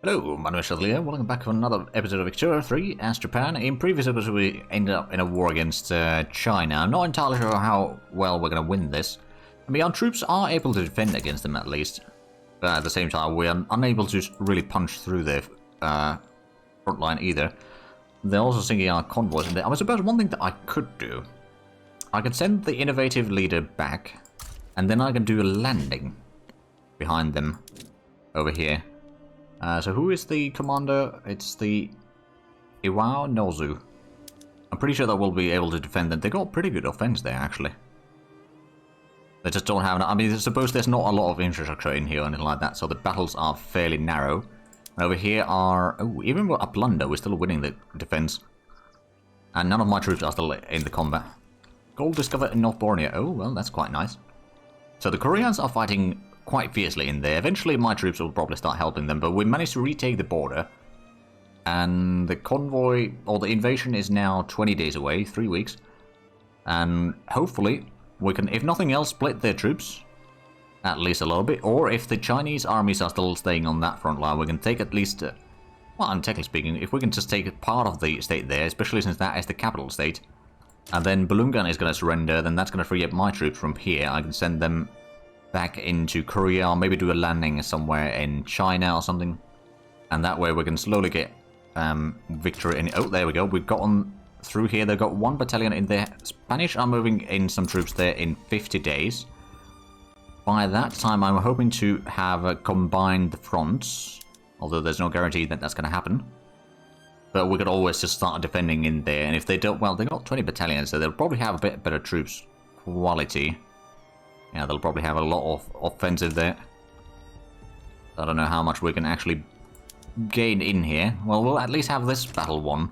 Hello, my name is Chevalier. Welcome back to another episode of Ep6 as Japan. In previous episodes we ended up in a war against China. I'm not entirely sure how well we're going to win this. I mean, our troops are able to defend against them at least. But at the same time, we are unable to really punch through their front line either. They're also sinking our convoys in there. I suppose one thing that I could do, I could send the innovative leader back, and then I can do a landing behind them over here. So who is the commander? It's the Iwao Nozu. I'm pretty sure that we'll be able to defend them. They got pretty good offense there, actually. They just don't have... I mean, I suppose there's not a lot of infrastructure in here or anything like that, so the battles are fairly narrow. And over here are... Oh, even with a blunder, we're still winning the defense. And none of my troops are still in the combat. Gold discovered in North Borneo. Oh, well, that's quite nice. So the Koreans are fighting quite fiercely in there. Eventually my troops will probably start helping them, but we managed to retake the border. And the convoy, or the invasion, is now 20 days away, 3 weeks. And hopefully we can, if nothing else, split their troops. At least a little bit. Or if the Chinese armies are still staying on that front line, we can take at least... well, technically speaking, if we can just take part of the state there, especially since that is the capital state. And then Balungan is going to surrender, then that's going to free up my troops from here. I can send them back into Korea, or maybe do a landing somewhere in China or something. And that way we can slowly get victory in... Oh, there we go. We've gotten through here. They've got one battalion in there. Spanish are moving in some troops there in 50 days. By that time, I'm hoping to have combined the fronts. Although there's no guarantee that that's going to happen. But we could always just start defending in there. And if they don't... Well, they've got 20 battalions, so they'll probably have a bit better troops quality. Yeah, they'll probably have a lot of offensive there. I don't know how much we can actually gain in here. Well, we'll at least have this battle won.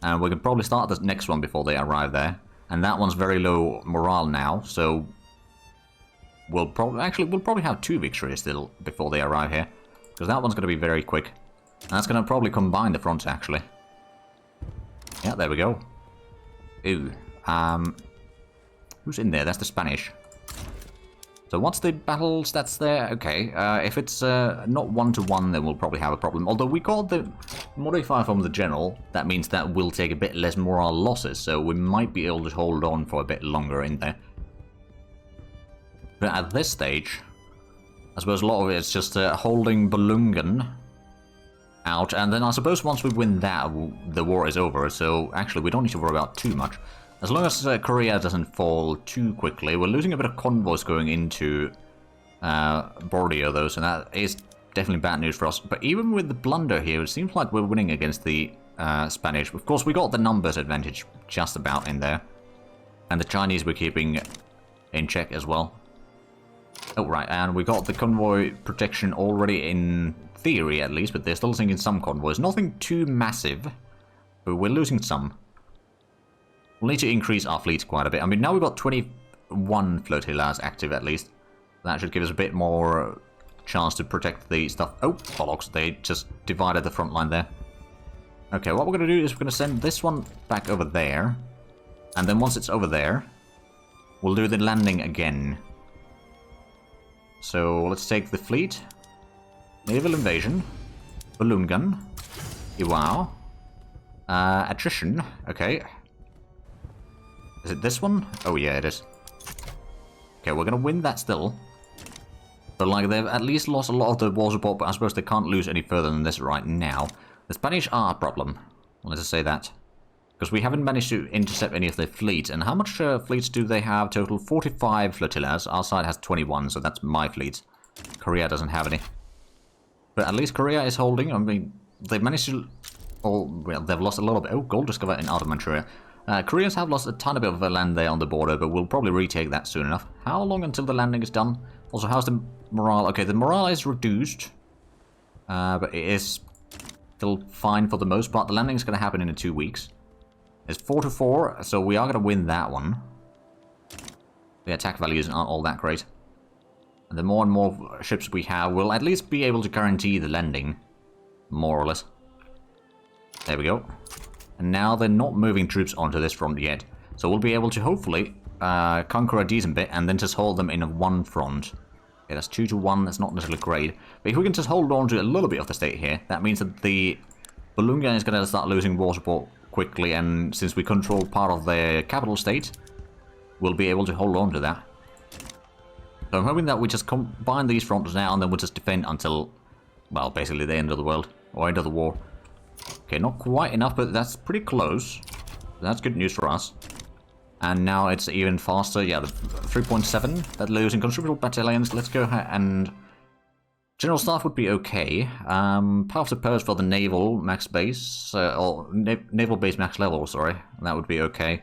And we can probably start the next one before they arrive there. And that one's very low morale now, so... We'll probably have 2 victories still before they arrive here. Because that one's going to be very quick. And that's going to probably combine the fronts, actually. Yeah, there we go. Ooh. Who's in there? That's the Spanish. So what's the battle stats there? Okay, if it's not 1-to-1, then we'll probably have a problem. Although we got the modifier from the general, that means that we'll take a bit less morale losses, so we might be able to hold on for a bit longer in there. But at this stage, I suppose a lot of it is just holding Balungan out, and then I suppose once we win that, the war is over, so actually we don't need to worry about too much. As long as Korea doesn't fall too quickly. We're losing a bit of convoys going into Borneo though, so that is definitely bad news for us. But even with the blunder here, it seems like we're winning against the Spanish. Of course, we got the numbers advantage just about in there. And the Chinese we're keeping in check as well. Oh, right, and we got the convoy protection already in theory at least, but they're still sinking some convoys. Nothing too massive, but we're losing some. We'll need to increase our fleet quite a bit. I mean, now we've got 21 flotillas active at least. That should give us a bit more chance to protect the stuff. Oh, bollocks, they just divided the front line there. Okay, what we're going to do is we're going to send this one back over there. And then once it's over there, we'll do the landing again. So let's take the fleet. Naval invasion. Balloon gun. Iwao. Attrition. Okay. Is it this one? Oh yeah, it is. Okay, we're gonna win that still. But like, they've at least lost a lot of the war support, but I suppose they can't lose any further than this right now. The Spanish are a problem. Let's just say that. Because we haven't managed to intercept any of their fleets. And how much fleets do they have total? 45 flotillas. Our side has 21, so that's my fleets. Korea doesn't have any. But at least Korea is holding. I mean, they've managed to... Oh, well, they've lost a lot of... Oh, gold discovered in Outer Manchuria. Koreans have lost a tiny bit of land there on the border, but we'll probably retake that soon enough. How long until the landing is done? Also, how's the morale? Okay, the morale is reduced. But it is still fine for the most part. The landing is going to happen in 2 weeks. It's 4-4, so we are going to win that one. The attack values aren't all that great. And the more and more ships we have, we'll at least be able to guarantee the landing. More or less. There we go. And now they're not moving troops onto this front yet. So we'll be able to hopefully conquer a decent bit and then just hold them in one front. Okay, that's 2-1. That's not necessarily great. But if we can just hold on to a little bit of the state here, that means that the balloon gun is going to start losing war support quickly, and since we control part of the capital state, we'll be able to hold on to that. So I'm hoping that we just combine these fronts now, and then we'll just defend until, well, basically the end of the world, or end of the war. Okay, not quite enough, but that's pretty close. That's good news for us. And now it's even faster. Yeah, the 3.7. That losing considerable battalions. Let's go ahead and... General Staff would be okay. Power suppose for the naval max base, or naval base max level, sorry. That would be okay.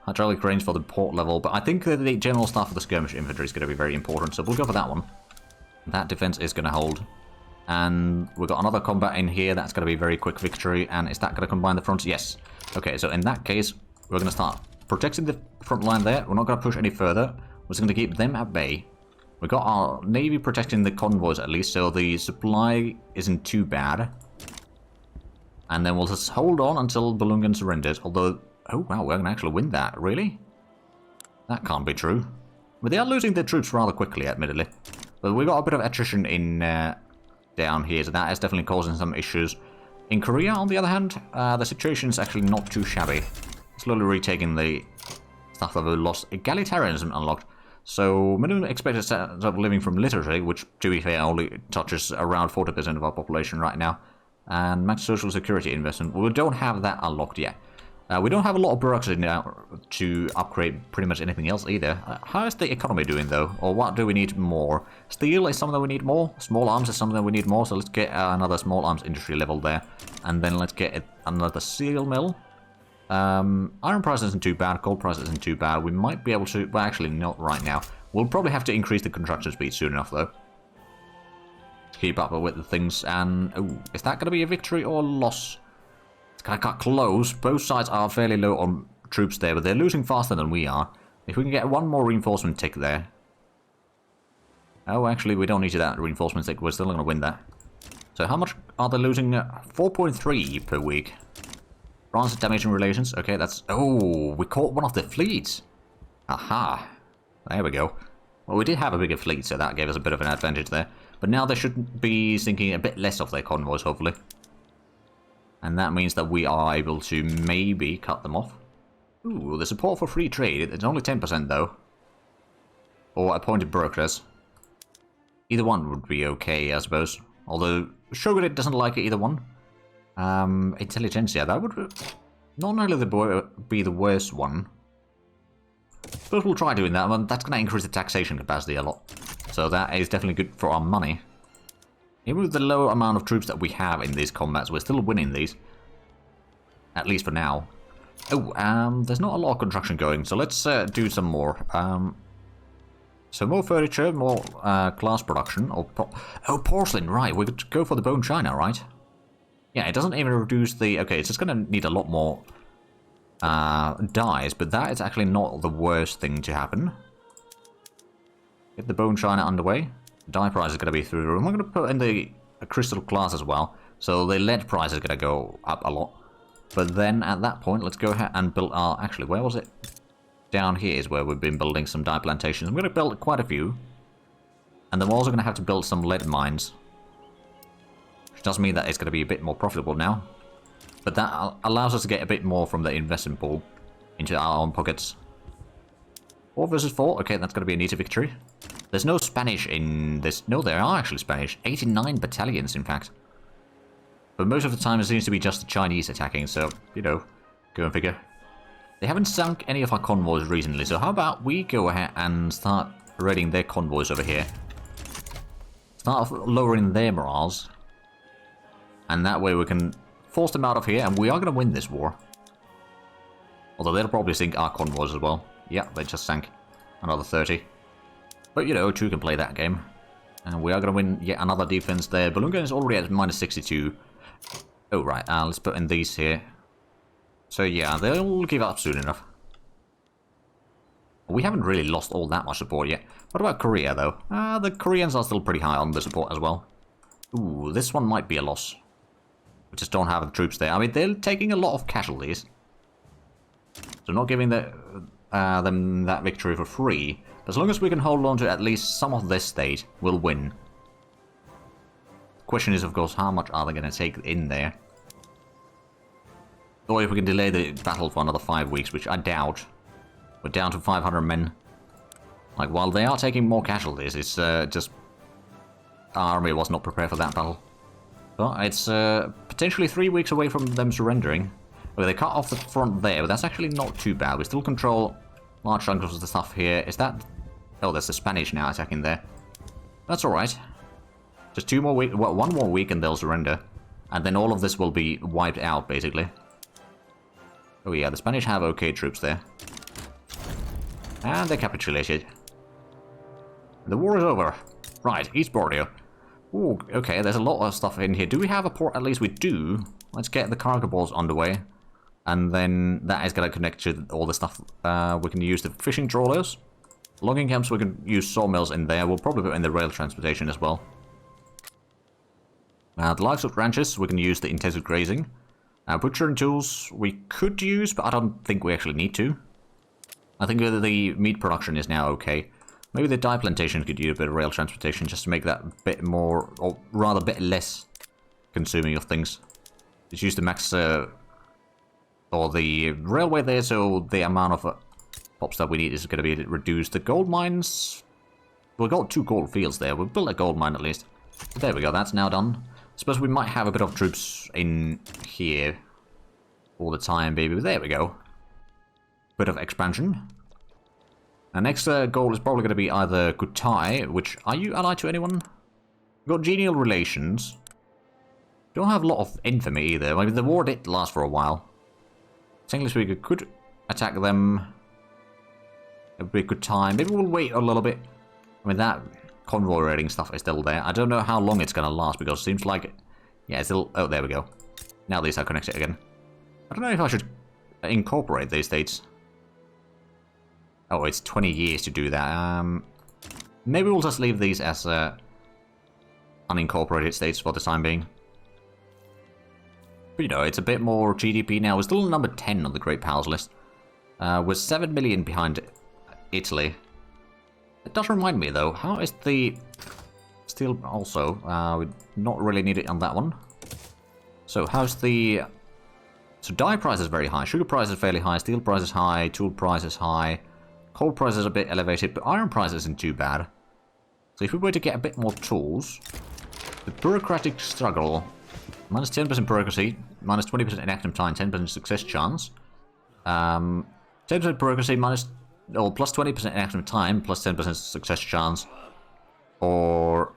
Hydraulic range for the port level, but I think that the General Staff for the skirmish infantry is going to be very important, so we'll go for that one. That defense is going to hold. And we've got another combat in here. That's going to be a very quick victory. And is that going to combine the fronts? Yes. Okay, so in that case, we're going to start protecting the front line there. We're not going to push any further. We're just going to keep them at bay. We've got our navy protecting the convoys at least, so the supply isn't too bad. And then we'll just hold on until Balungan surrenders. Although, oh wow, we're going to actually win that. Really? That can't be true. But they are losing their troops rather quickly, admittedly. But we've got a bit of attrition in down here, so that is definitely causing some issues. In Korea, on the other hand, the situation is actually not too shabby. Slowly retaking the stuff that we lost. Egalitarianism unlocked. So, minimum expected standard of living from literacy, which, to be fair, only touches around 40% of our population right now. And max social security investment. We don't have that unlocked yet. We don't have a lot of bureaucracy now to upgrade pretty much anything else either. How is the economy doing, though? Or what do we need more? Steel is something that we need more. Small arms is something that we need more. So let's get another small arms industry level there. And then let's get another steel mill. Iron price isn't too bad. Gold price isn't too bad. We might be able to... Well, actually, not right now. We'll probably have to increase the construction speed soon enough, though. To keep up with the things. And... oh, is that going to be a victory or a loss? I got close. Both sides are fairly low on troops there, but they're losing faster than we are. If we can get one more reinforcement tick there. Oh, actually, we don't need that reinforcement tick. We're still going to win that. So how much are they losing? 4.3 per week. France damaging relations. Okay, that's... oh, we caught one of the fleets. Aha. There we go. Well, we did have a bigger fleet, so that gave us a bit of an advantage there. But now they should be sinking a bit less of their convoys, hopefully. And that means that we are able to maybe cut them off. Ooh, the support for free trade. It's only 10% though. Or appointed brokers. Either one would be okay, I suppose. Although, Shogun doesn't like either one. Intelligentsia, that would not only be the worst one. But we'll try doing that. Well, that's going to increase the taxation capacity a lot. So that is definitely good for our money. Even with the low amount of troops that we have in these combats, we're still winning these. At least for now. Oh, there's not a lot of construction going, so let's do some more. So more furniture, more glass production. Oh, porcelain, right. We could go for the bone china, right? Yeah, it doesn't even reduce the... okay, it's just going to need a lot more dyes, but that is actually not the worst thing to happen. Get the bone china underway. Dye price is going to be through the roof. I'm going to put in the crystal glass as well. So the lead price is going to go up a lot. But then at that point, let's go ahead and build our... actually, where was it? Down here is where we've been building some dye plantations. I'm going to build quite a few. And then we're also going to have to build some lead mines. Which does mean that it's going to be a bit more profitable now. But that allows us to get a bit more from the investment pool into our own pockets. 4 versus 4. Okay, that's going to be an easy victory. There's no Spanish in this. No, there are actually Spanish. 89 battalions, in fact. But most of the time it seems to be just the Chinese attacking, so, you know, go and figure. They haven't sunk any of our convoys recently, so how about we go ahead and start raiding their convoys over here. Start lowering their morals. And that way we can force them out of here, and we are going to win this war. Although they'll probably sink our convoys as well. Yeah, they just sank another 30. But, you know, 2 can play that game. And we are going to win yet another defense there. Balloon gun is already at minus 62. Oh, right. Let's put in these here. So, yeah, they'll give up soon enough. We haven't really lost all that much support yet. What about Korea, though? The Koreans are still pretty high on the support as well. Ooh, this one might be a loss. We just don't have the troops there. I mean, they're taking a lot of casualties. So not giving them that victory for free. As long as we can hold on to at least some of this state, we'll win. The question is, of course, how much are they going to take in there? Or if we can delay the battle for another 5 weeks, which I doubt. We're down to 500 men. Like, while they are taking more casualties, it's just... Our army was not prepared for that battle. But it's potentially 3 weeks away from them surrendering. Well, they cut off the front there, but that's actually not too bad. We still control large chunks of the stuff here. Is that... Oh, there's the Spanish now attacking there. That's alright. Just 2 more weeks... Well, 1 more week and they'll surrender. And then all of this will be wiped out, basically. Oh yeah, the Spanish have okay troops there. And they capitulated. The war is over. Right, East Borneo. Ooh, okay, there's a lot of stuff in here. Do we have a port? At least we do. Let's get the cargo balls underway. And then that is going to connect to all the stuff. We can use the fishing trawlers. Logging camps, we can use sawmills in there. We'll probably put in the rail transportation as well. The livestock ranches, we can use the intensive grazing. Butchering tools, we could use, but I don't think we actually need to. I think the meat production is now okay. Maybe the dye plantation could use a bit of rail transportation just to make that a bit more, or rather a bit less consuming of things. Just use the max, or the railway there, so the amount of pops that we need is going to be reduced. The gold mines, we've got 2 gold fields there. We'll build a gold mine at least. There we go, that's now done. Suppose we might have a bit of troops in here all the time, baby. There we go. Bit of expansion. Our next goal is probably going to be either Kutai, which... Are you allied to anyone? We've got genial relations. Don't have a lot of infamy either. I mean, the war did last for a while. Technically speaking, could attack them. It would be a good time. Maybe we'll wait a little bit. I mean, that convoy raiding stuff is still there. I don't know how long it's going to last because it seems like... Yeah, it's still... Oh, there we go. Now these are connected again. I don't know if I should incorporate these states. Oh, it's 20 years to do that. Maybe we'll just leave these as unincorporated states for the time being. But, you know, it's a bit more GDP now. We're still number 10 on the Great Powers list. We're 7 million behind Italy. It does remind me, though, how is the steel also? We not really need it on that one. So, how's the... So, dye price is very high. Sugar price is fairly high. Steel price is high. Tool price is high. Coal price is a bit elevated, but iron price isn't too bad. So, if we were to get a bit more tools... The bureaucratic struggle... Minus 10% bureaucracy, minus 20% inactive time, 10% success chance. 10% bureaucracy, minus... Or plus 20% inactive time, plus 10% success chance. Or...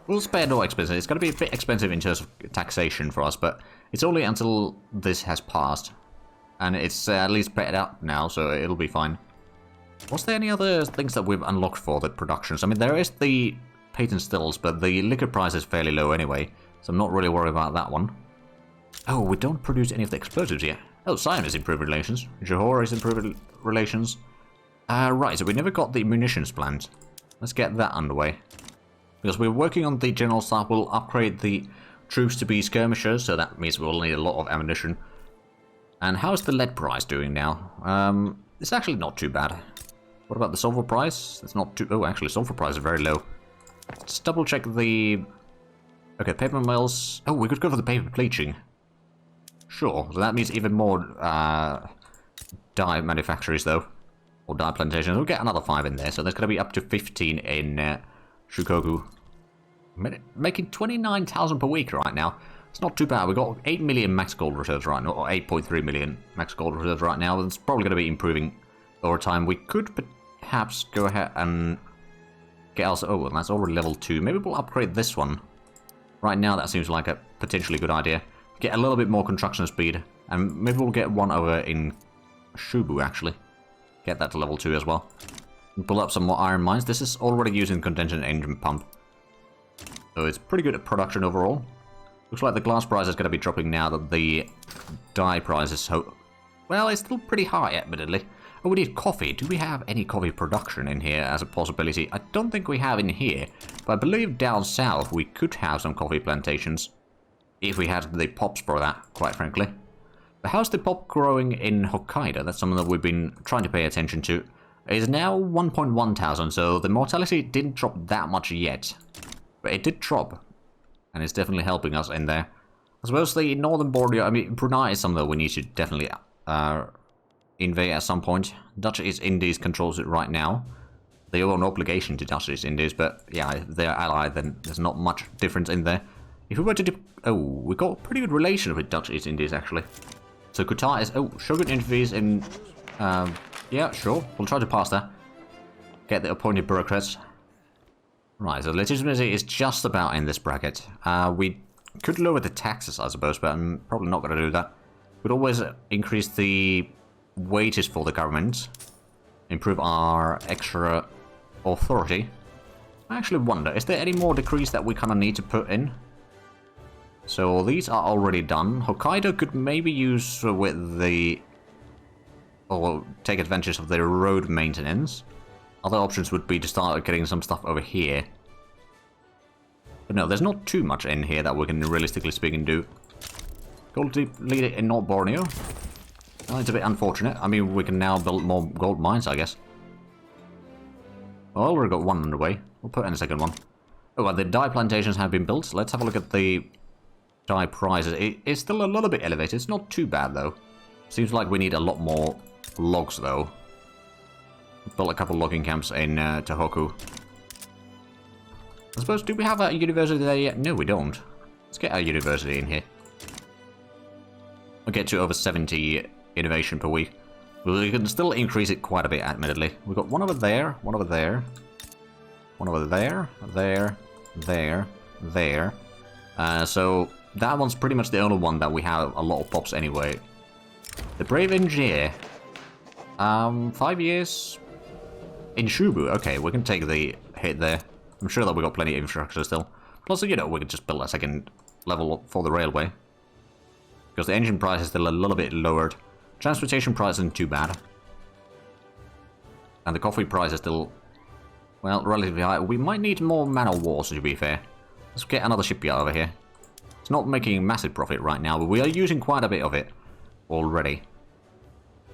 We'll spare no expenses. It's going to be a bit expensive in terms of taxation for us, but it's only until this has passed. And it's at least paid out now, so it'll be fine. Was there any other things that we've unlocked for the productions? I mean, there is the patent stills, but the liquor price is fairly low anyway, so I'm not really worried about that one. Oh, we don't produce any of the explosives yet. Oh, Siam is improving relations. Johor is improving relations. Right, so we never got the munitions plant. Let's get that underway. Because we're working on the general staff, we'll upgrade the troops to be skirmishers, so that means we'll need a lot of ammunition. And how's the lead price doing now? It's actually not too bad. What about the sulfur price? It's not too... Oh, actually, sulfur price is very low. Let's double check the... Okay, paper mills... Oh, we could go for the paper bleaching. Sure, so that means even more dye manufacturers, though. Or dye plantations. We'll get another 5 in there, so there's going to be up to 15 in Shikoku. Making 29,000 per week right now. It's not too bad. We've got 8 million max gold reserves right now, or 8.3 million max gold reserves right now. It's probably going to be improving over time. We could perhaps go ahead and get us... Oh, well, that's already level 2. Maybe we'll upgrade this one. Right now, that seems like a potentially good idea. Get a little bit more construction speed. And maybe we'll get one over in Shubu, actually. Get that to level 2 as well. And pull up some more iron mines. This is already using condensation engine pump. So it's pretty good at production overall. Looks like the glass price is going to be dropping now that the dye price is so... Well, it's still pretty high, admittedly. Oh, we need coffee. Do we have any coffee production in here as a possibility? I don't think we have in here. But I believe down south we could have some coffee plantations. If we had the pops for that, quite frankly. But how's the pop growing in Hokkaido? That's something that we've been trying to pay attention to. It's now 1.1 thousand, so the mortality didn't drop that much yet. But it did drop, and it's definitely helping us in there. I suppose the northern border, I mean, Brunei is something that we need to definitely invade at some point. Dutch East Indies controls it right now. They owe an obligation to Dutch East Indies, but yeah, if they're allied, then there's not much difference in there. If we were to do... Oh, we got a pretty good relation with Dutch East Indies, actually. So Qatar is... Oh, Shogun intervenes in... yeah, sure. We'll try to pass that. Get the appointed bureaucrats. Right, so legitimacy is just about in this bracket. We could lower the taxes, I suppose, but I'm probably not going to do that. We'd always increase the wages for the government. Improve our extra authority. I actually wonder, is there any more decrees that we kind of need to put in? So these are already done. Hokkaido could maybe use with the... or take advantage of their road maintenance. Other options would be to start getting some stuff over here. But no, there's not too much in here that we can realistically speaking do. Gold leader in North Borneo. Well, it's a bit unfortunate. I mean, we can now build more gold mines, I guess. Well, we've got one underway. We'll put in a second one. Oh, well, the dye plantations have been built. Let's have a look at the dye prices. It's still a little bit elevated. It's not too bad, though. Seems like we need a lot more logs, though. Built a couple logging camps in Tohoku. I suppose, do we have a university there yet? No, we don't. Let's get our university in here. We'll get to over 70 innovation per week. We can still increase it quite a bit, admittedly. We've got one over there, one over there, one over there, there. So that one's pretty much the only one that we have a lot of pops anyway. The Brave Engineer. 5 years in Shubu. Okay, we can take the hit there. I'm sure that we got plenty of infrastructure still. Plus, you know, we could just build a second level for the railway. Because the engine price is still a little bit lowered. Transportation price isn't too bad. And the coffee price is still, well, relatively high. We might need more man of war, to be fair. Let's get another shipyard over here. It's not making massive profit right now, but we are using quite a bit of it already.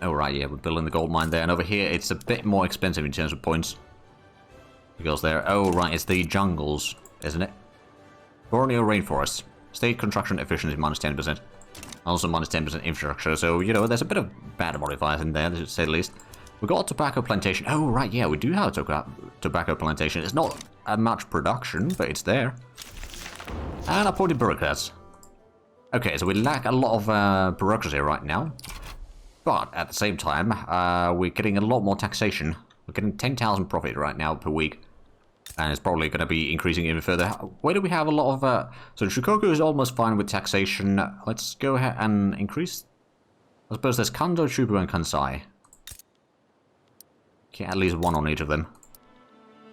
Oh, right, yeah, we're building the gold mine there. And over here, it's a bit more expensive in terms of points. Because there, oh, right, it's the jungles, isn't it? Borneo rainforest. State construction efficiency minus 10%. Also minus 10% infrastructure, so, you know, there's a bit of bad modifiers in there, to say the least. We've got a tobacco plantation. Oh, right, yeah, we do have a tobacco plantation. It's not much production, but it's there. And appointed bureaucrats. Okay, so we lack a lot of bureaucracy right now. But at the same time, we're getting a lot more taxation. We're getting 10,000 profit right now per week. And it's probably going to be increasing even further. Where do we have a lot of... So Shikoku is almost fine with taxation. Let's go ahead and increase... I suppose there's Kando, Chubu, and Kansai. Okay, at least one on each of them.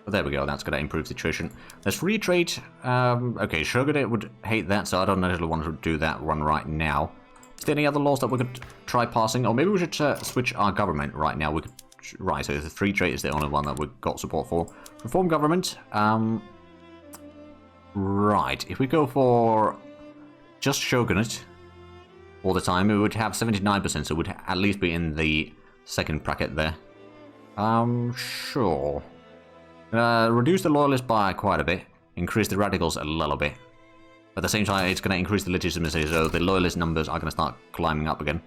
But there we go, that's going to improve the situation. There's free trade. Okay, Shogun would hate that, so I don't necessarily want to do that one right now. Is there any other laws that we could try passing? Or maybe we should switch our government right now. We could... Right, so the free trade is the only one that we've got support for. Reform government. Right, if we go for just shogunate all the time, we would have 79%, so it would at least be in the second bracket there. Sure. Reduce the loyalists by quite a bit. Increase the radicals a little bit. At the same time, it's going to increase the legitimacy, so the loyalist numbers are going to start climbing up again.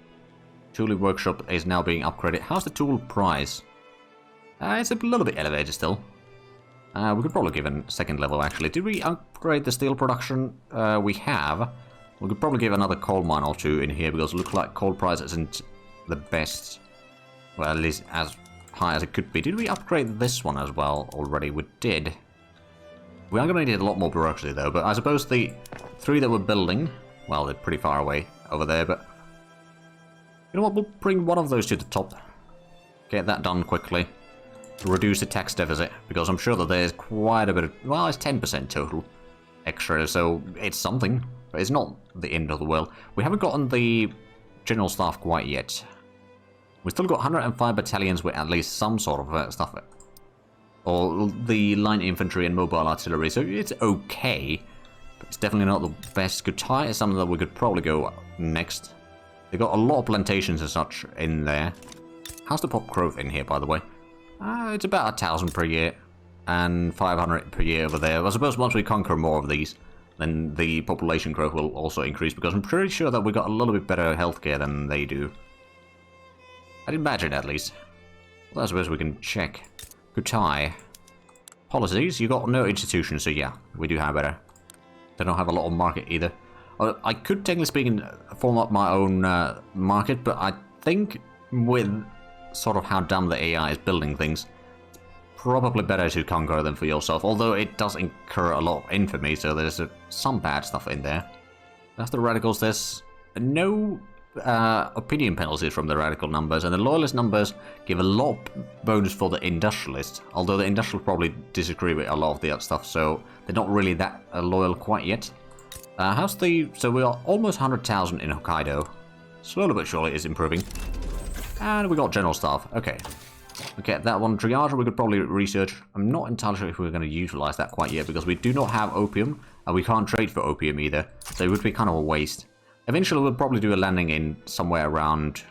Tooling workshop is now being upgraded. How's the tool price? It's a little bit elevated still. We could probably give a second level, actually. Did we upgrade the steel production? We have. We could probably give another coal mine or two in here, because it looks like coal price isn't the best. Well, at least as high as it could be. Did we upgrade this one as well already? We did. We are going to need a lot more bureaucracy, though, but I suppose the three that we're building, well, they're pretty far away over there, but... You know what, we'll bring one of those to the top. Get that done quickly. Reduce the tax deficit, because I'm sure that there's quite a bit of... Well, it's 10% total extra, so it's something. But it's not the end of the world. We haven't gotten the general staff quite yet. We've still got 105 battalions with at least some sort of stuff. Or the line infantry and mobile artillery, so it's okay. But it's definitely not the best. Gutai is something that we could probably go next. They got a lot of plantations and such in there. How's the pop growth in here, by the way? It's about 1,000 per year, and 500 per year over there. I suppose once we conquer more of these, then the population growth will also increase, because I'm pretty sure that we got a little bit better healthcare than they do. I'd imagine, at least. Well, I suppose we can check. Kutai. Policies, you got no institutions, so yeah, we do have better. They don't have a lot of market either. I could, technically speaking, form up my own market, but I think with sort of how dumb the AI is building things, it's probably better to conquer them for yourself, although it does incur a lot of infamy, so there's some bad stuff in there. After the radicals, there's no opinion penalties from the radical numbers, and the loyalist numbers give a lot of bonus for the industrialists, although the industrialists probably disagree with a lot of the other stuff, so they're not really that loyal quite yet. So we are almost 100,000 in Hokkaido. Slowly but surely it's improving. And we got general staff. Okay. Okay, that one, triage, we could probably research. I'm not entirely sure if we're going to utilize that quite yet, because we do not have opium, and we can't trade for opium either, so it would be kind of a waste. Eventually we'll probably do a landing in somewhere around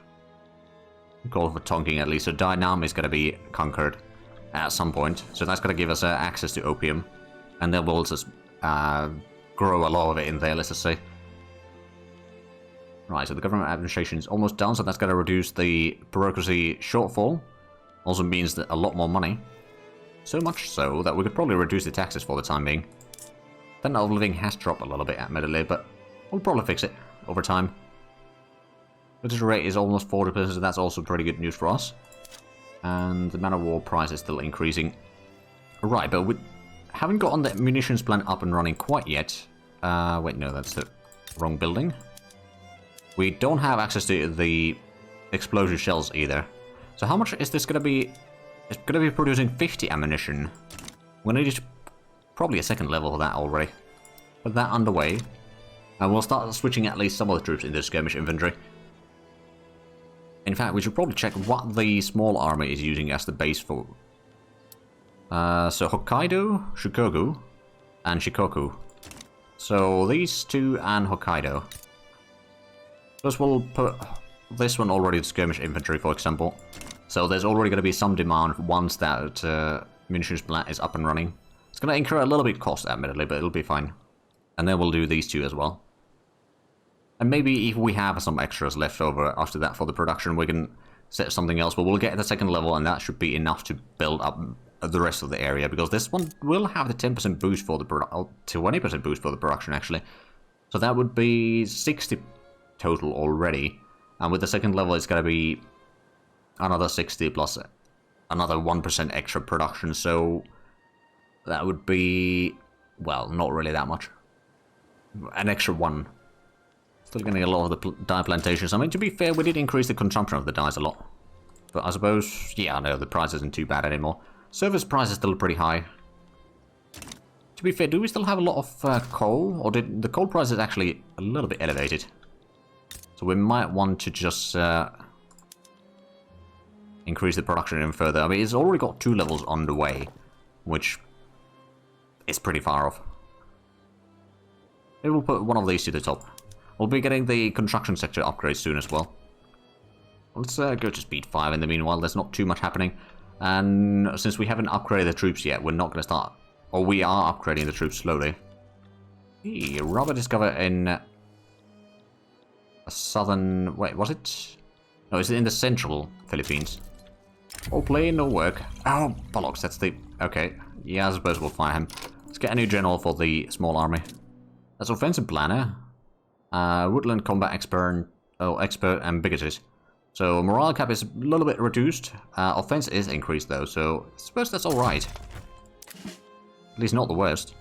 Gulf of Tonkin at least, so Dainam is going to be conquered at some point, so that's going to give us access to opium, and then we'll just grow a lot of it in there, let's just say. Right, so the government administration is almost done, so that's going to reduce the bureaucracy shortfall. Also means that a lot more money. So much so that we could probably reduce the taxes for the time being. Standard of living has dropped a little bit, admittedly, but we'll probably fix it over time. British rate is almost 40%, so that's also pretty good news for us. And the man of war price is still increasing. Right, but we haven't gotten the munitions plant up and running quite yet. Wait, no, that's the wrong building. We don't have access to the explosive shells either. So how much is this going to be? It's going to be producing 50 ammunition. We're going to need probably a second level for that already. Put that underway. And we'll start switching at least some of the troops into skirmish infantry. In fact, we should probably check what the small army is using as the base for. So Hokkaido, Shikoku, and Shikoku. So these two and Hokkaido. First we'll put this one already to skirmish infantry, for example. So there's already going to be some demand once that munitions plant is up and running. It's going to incur a little bit cost, admittedly, but it'll be fine. And then we'll do these two as well. And maybe if we have some extras left over after that for the production, we can set something else. But we'll get the second level, and that should be enough to build up the rest of the area. Because this one will have the 10% boost for the 20% boost for the production, actually. So that would be 60 total already. And with the second level, it's going to be another 60 plus another 1% extra production. So that would be, well, not really that much. An extra 1. Still getting a lot of the dye plantations. I mean, to be fair, we did increase the consumption of the dyes a lot. But I suppose, yeah, no, the price isn't too bad anymore. Service price is still pretty high. To be fair, do we still have a lot of coal? Or did the coal price is actually a little bit elevated? So we might want to just increase the production even further. I mean, it's already got 2 levels on the way, which is pretty far off. Maybe we'll put one of these to the top. We'll be getting the construction sector upgrades soon as well. Let's go to speed 5 in the meanwhile. There's not too much happening. And since we haven't upgraded the troops yet, we're not going to start... Or we are upgrading the troops slowly. Hey, rubber discovered in... a southern... Wait, was it? No, it's in the central Philippines. All play, no work. Oh, bollocks, that's the... Okay, yeah, I suppose we'll fire him. Let's get a new general for the small army. That's offensive planner. Woodland combat expert, expert and bigoted. So morale cap is a little bit reduced. Offense is increased though, so I suppose that's alright. At least not the worst.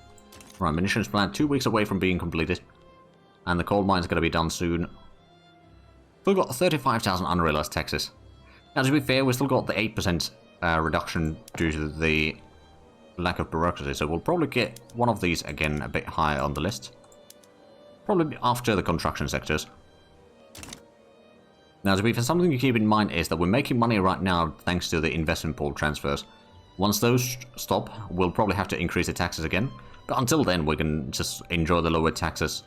Right, munitions plant 2 weeks away from being completed. And the coal mine's going to be done soon. We've got 35,000 unrealized taxes. Now to be fair, we've still got the 8% reduction due to the lack of bureaucracy, so we'll probably get one of these again a bit higher on the list. Probably after the construction sectors. Now, to be fair, something to keep in mind is that we're making money right now thanks to the investment pool transfers. Once those stop, we'll probably have to increase the taxes again. But until then, we can just enjoy the lower taxes,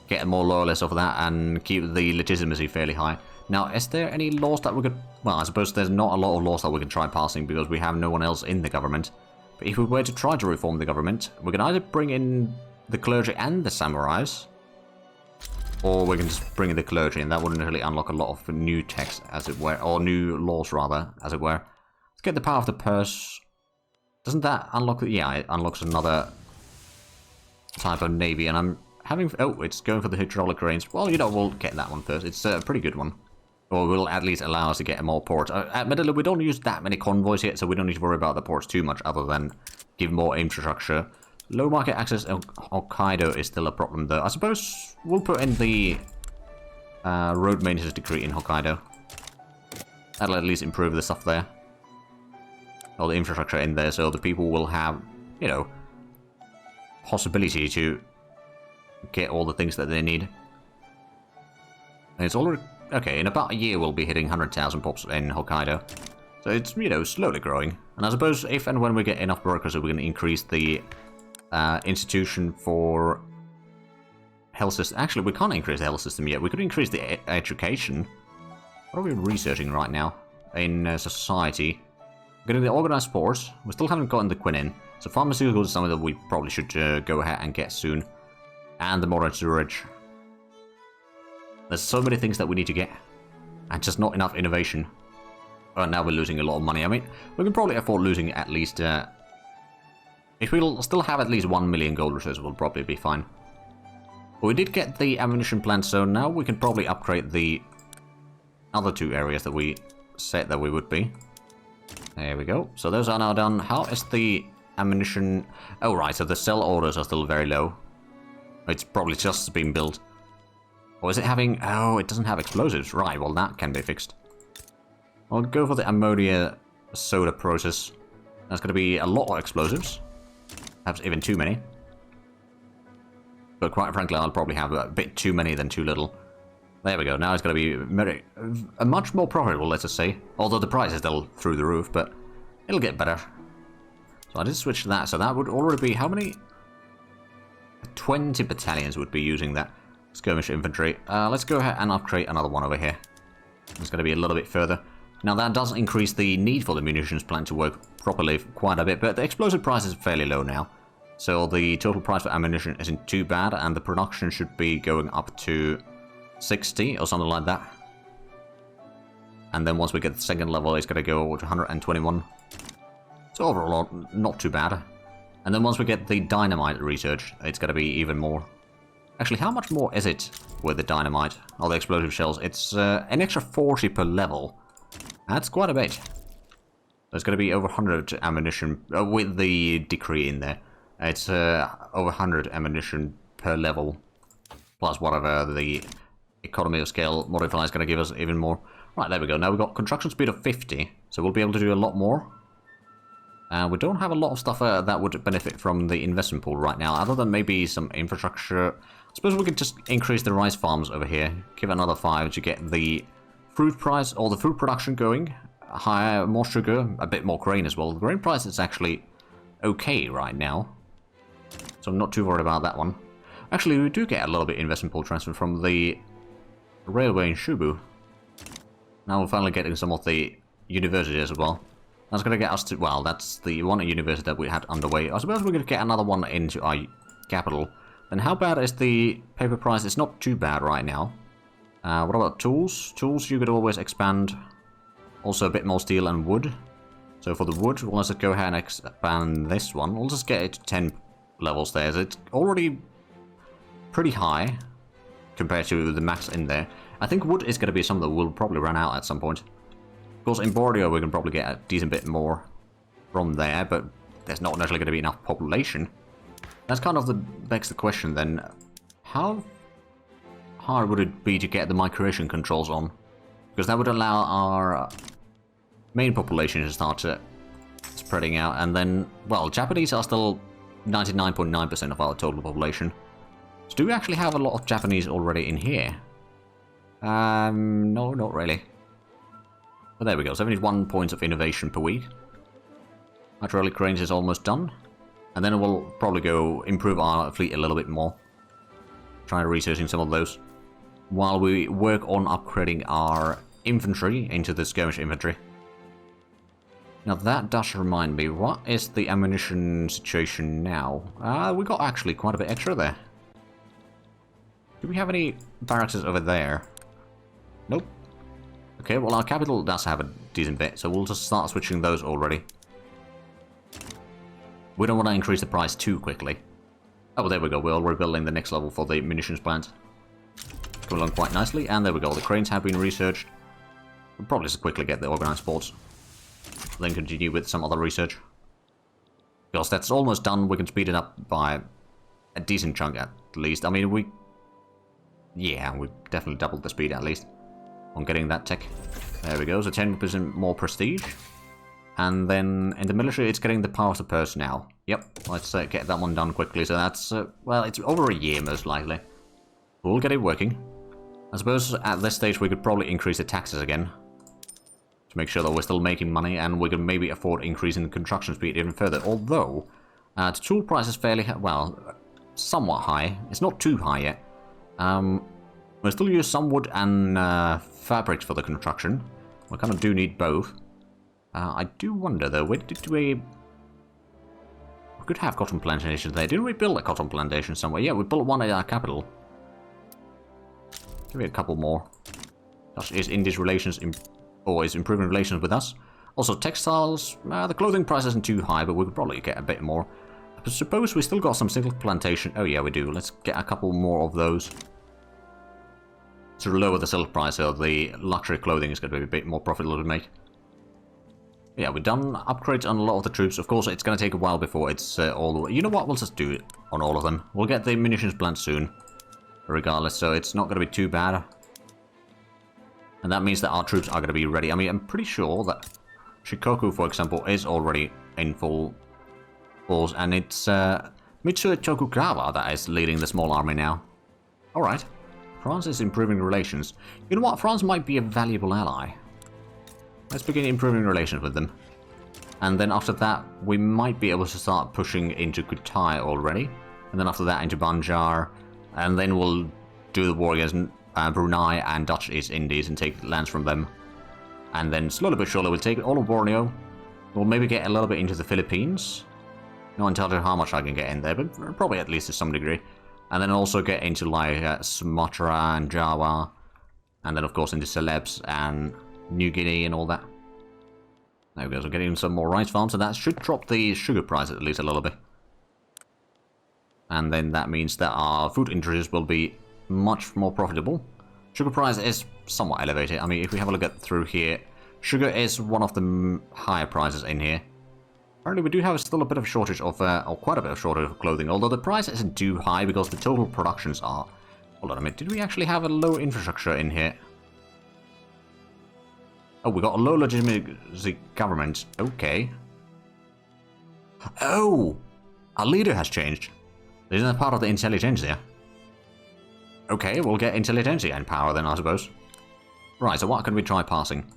get more loyalists of that, and keep the legitimacy fairly high. Now, is there any laws that we could... Well, I suppose there's not a lot of laws that we can try passing because we have no one else in the government. But if we were to try to reform the government, we can either bring in the clergy and the samurais, or we can just bring in the clergy, and that wouldn't really unlock a lot of new text, as it were, or new laws, rather, as it were. Let's get the power of the purse. Doesn't that unlock... Yeah, it unlocks another type of navy, and I'm having... Oh, it's going for the hydraulic cranes. Well, you know, we'll get that one first. It's a pretty good one. Or will at least allow us to get more ports. Admittedly, we don't use that many convoys yet, so we don't need to worry about the ports too much, other than give more infrastructure. Low market access Hokkaido is still a problem, though. I suppose we'll put in the road maintenance decree in Hokkaido. That'll at least improve the stuff there. All the infrastructure in there, so the people will have, you know, possibility to get all the things that they need. And it's already... Okay, in about a year we'll be hitting 100,000 pops in Hokkaido. So it's, you know, slowly growing. And I suppose if and when we get enough workers, we can increase the institution for health system. Actually, we can't increase the health system yet. We could increase the education. What are we researching right now? In society. Getting the organized sports. We still haven't gotten the quinine. So pharmaceuticals is something that we probably should go ahead and get soon. And the modern storage. There's so many things that we need to get. And just not enough innovation. Oh, now we're losing a lot of money. I mean, we can probably afford losing at least... if we'll still have at least 1 million gold reserves, we'll probably be fine. But we did get the ammunition plant, so now we can probably upgrade the other two areas that we said that we would be. There we go. So those are now done. How is the ammunition... Oh, right, so the sell orders are still very low. It's probably just been built. Or is it having... Oh, it doesn't have explosives. Right, well, that can be fixed. I'll go for the ammonia soda process. That's going to be a lot of explosives. Perhaps even too many. But quite frankly, I'll probably have a bit too many than too little. There we go. Now it's going to be much more profitable, let's just say. Although the price is still through the roof, but it'll get better. So I just switched that. So that would already be... How many? 20 battalions would be using that. Skirmish infantry. Let's go ahead and upgrade another one over here. It's going to be a little bit further. Now that does increase the need for the munitions plant to work properly quite a bit, but the explosive price is fairly low now. So the total price for ammunition isn't too bad, and the production should be going up to 60 or something like that. And then once we get the second level, it's going to go to 121. So overall, not too bad. And then once we get the dynamite research, it's going to be even more. Actually, how much more is it with the dynamite or the explosive shells? It's an extra 40 per level. That's quite a bit. So it's going to be over 100 ammunition with the decree in there. It's over 100 ammunition per level. Plus whatever the economy of scale modifier is going to give us even more. Right, there we go. Now we've got construction speed of 50. So we'll be able to do a lot more. We don't have a lot of stuff that would benefit from the investment pool right now, other than maybe some infrastructure. I suppose we could just increase the rice farms over here. Give it another 5 to get the fruit price or the fruit production going. Higher, more sugar, a bit more grain as well. The grain price is actually okay right now. So I'm not too worried about that one. Actually, we do get a little bit investment pool transfer from the railway in Shubu. Now we're finally getting some of the universities as well. That's going to get us to... Well, that's the one university that we had underway. I suppose we're going to get another one into our capital. Then how bad is the paper price? It's not too bad right now. What about tools? Tools you could always expand. Also a bit more steel and wood. So for the wood, well, let's just go ahead and expand this one. We'll just get it to 10 levels there. So it's already pretty high compared to the max in there. I think wood is going to be something that will probably run out at some point. Of course, in Borneo we can probably get a decent bit more from there, but there's not necessarily going to be enough population. That's kind of begs the question then, how hard would it be to get the migration controls on? Because that would allow our main population to start spreading out, and then, well, Japanese are still 99.9% of our total population. So do we actually have a lot of Japanese already in here? No, not really. But there we go, 71 points of innovation per week. Hydraulic cranes is almost done. And then we'll probably go improve our fleet a little bit more. Try researching some of those. while we work on upgrading our infantry into the skirmish infantry. Now that does remind me, what is the ammunition situation now? We got actually quite a bit extra there. Do we have any barracks over there? Nope. Okay, well our capital does have a decent bit, so we'll just start switching those already. We don't want to increase the price too quickly. Oh, well, there we go, we're already building the next level for the munitions plant. Coming along quite nicely, and there we go, the cranes have been researched. We'll probably just quickly get the organized sports. Then continue with some other research. Because that's almost done, we can speed it up by a decent chunk at least. I mean, yeah, we've definitely doubled the speed at least on getting that tech. There we go, so 10% more prestige. And then in the military, it's getting the power to personnel. Yep, let's get that one done quickly. So that's, well, it's over a year most likely. We'll get it working. I suppose at this stage we could probably increase the taxes again. To make sure that we're still making money, and we can maybe afford increasing the construction speed even further. Although, the tool price is fairly, well, somewhat high. It's not too high yet. We still use some wood and fabrics for the construction. We kind of do need both. I do wonder though, where did we could have cotton plantations there. Didn't we build a cotton plantation somewhere? Yeah, we built one at our capital. Give me a couple more. Is India's relations, or is improving relations with us. Also, textiles, the clothing price isn't too high, but we could probably get a bit more. I suppose we still got some silk plantation. Oh yeah, we do. Let's get a couple more of those. To lower the silk price, so the luxury clothing is going to be a bit more profitable to make. Yeah, we've done upgrades on a lot of the troops. Of course, it's going to take a while before it's all the way. You know what? We'll just do it on all of them. We'll get the munitions plant soon, regardless, so it's not going to be too bad. And that means that our troops are going to be ready. I mean, I'm pretty sure that Shikoku, for example, is already in full force, and it's Mitsuo Tokugawa that is leading the small army now. Alright. France is improving relations. You know what? France might be a valuable ally. Let's begin improving relations with them. And then after that, we might be able to start pushing into Kutai already. And then after that into Banjar. And then we'll do the war against Brunei and Dutch East Indies and take lands from them. And then slowly but surely we'll take all of Borneo. We'll maybe get a little bit into the Philippines. Not entirely sure how much I can get in there, but probably at least to some degree. And then also get into like Sumatra and Java. And then of course into Celebes and New Guinea and all that. There we go, so getting some more rice farms, and that should drop the sugar price at least a little bit. And then that means that our food industries will be much more profitable. Sugar price is somewhat elevated. I mean, if we have a look at through here, sugar is one of the higher prices in here. Apparently we do have still a bit of shortage of, or quite a bit of shortage of clothing, although the price isn't too high because the total productions are... Hold on a minute, did we actually have a low infrastructure in here? Oh, we got a low legitimacy government. Okay. Oh! Our leader has changed. Isn't that part of the intelligentsia? Okay, we'll get intelligentsia in power then, I suppose. Right, so what can we try passing?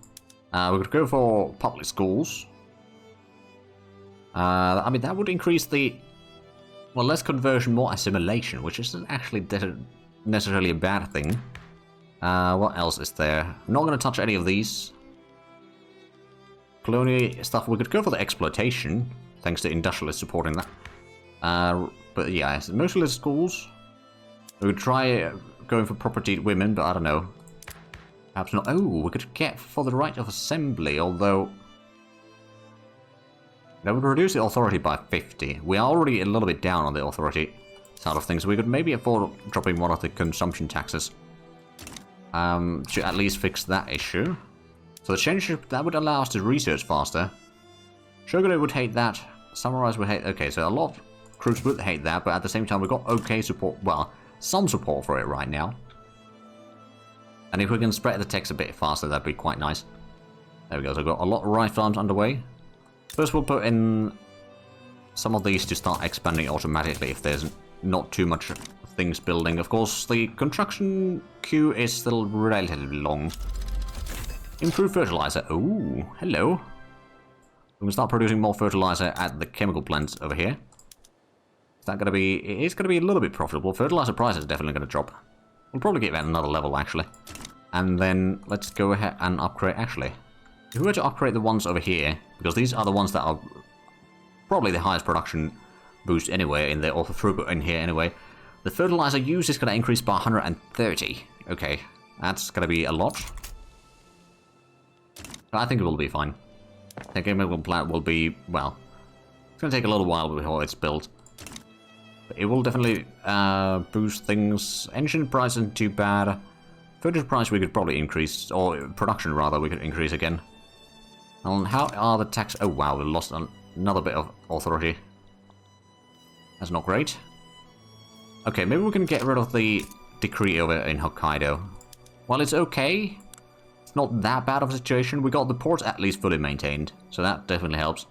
We could go for public schools. I mean, that would increase the... Well, less conversion, more assimilation, which isn't actually necessarily a bad thing. What else is there? I'm not going to touch any of these. Colonial stuff, we could go for the exploitation, thanks to industrialists supporting that. But yeah, mostly schools. We could try going for property women, but I don't know. Perhaps not. Oh, we could get for the right of assembly, although... That would reduce the authority by 50. We are already a little bit down on the authority side of things. We could maybe afford dropping one of the consumption taxes. To at least fix that issue. So the change that would allow us to research faster. Shogun would hate that. Samurais would hate... Okay, so a lot of troops would hate that, but at the same time we've got okay support. Well, some support for it right now. And if we can spread the text a bit faster, that'd be quite nice. There we go, so we've got a lot of rice farms underway. First we'll put in some of these to start expanding automatically if there's not too much things building. Of course, the construction queue is still relatively long. Improve fertilizer. Ooh, hello. We can start producing more fertilizer at the chemical plants over here. Is that going to be... It is going to be a little bit profitable. Fertilizer price is definitely going to drop. We'll probably give it another level, actually. And then let's go ahead and upgrade, actually. If we were to upgrade the ones over here, because these are the ones that are probably the highest production boost anyway, in there, or the throughput in here anyway. The fertilizer use is going to increase by 130. Okay, that's going to be a lot. But I think it will be fine. The chemical plant will be, well, it's going to take a little while before it's built. But it will definitely boost things. Engine price isn't too bad. Furniture price we could probably increase, or production rather, we could increase again. And how are the tax? Oh wow, we lost another bit of authority. That's not great. Okay, maybe we can get rid of the decree over in Hokkaido. Well, it's okay. It's not that bad of a situation. We got the ports at least fully maintained, so that definitely helps.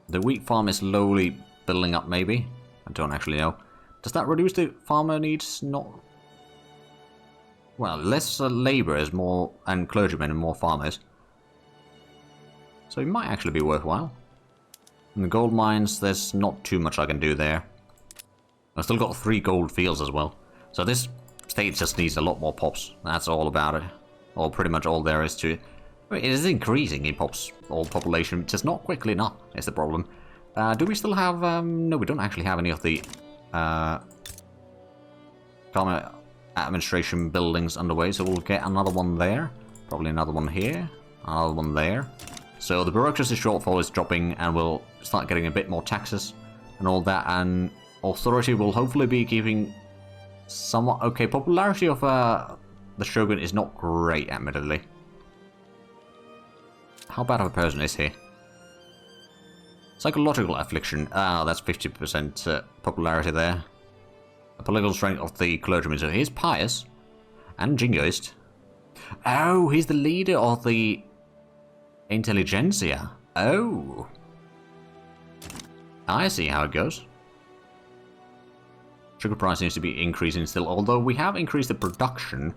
The wheat farm is slowly building up, maybe. I don't actually know. Does that reduce the farmer needs? Not. Well, less laborers, more, and clergymen and more farmers. So it might actually be worthwhile. In the gold mines, there's not too much I can do there. I've still got 3 gold fields as well. So this state just needs a lot more pops. That's all about it. Or pretty much all there is to it. I mean, it is increasing in pops, all population, just not quickly enough is the problem. Do we still have, no, we don't actually have any of the Karma administration buildings underway, so we'll get another one there. Probably another one here, another one there. So the bureaucracy shortfall is dropping, and we'll start getting a bit more taxes and all that, and authority will hopefully be giving somewhat okay. Popularity of the Shogun is not great, admittedly. How bad of a person is he? Psychological affliction. Ah, that's 50% popularity there. The political strength of the clergyman. So he's pious and jingoist. Oh, he's the leader of the intelligentsia. Oh. I see how it goes. Sugar price needs to be increasing still, although we have increased the production.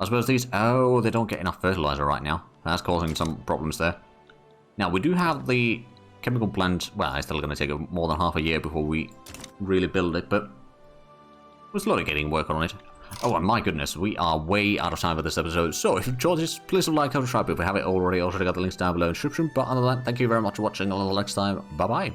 I suppose these... Oh, they don't get enough fertilizer right now. That's causing some problems there. Now, we do have the chemical plant. Well, it's still going to take more than half a year before we really build it, but we're slowly getting work on it. Oh, and my goodness, we are way out of time for this episode. So, if you enjoyed this, please like, subscribe if you haven't already. Also, got the links down below in the description. But other than that, thank you very much for watching. Until next time, bye-bye.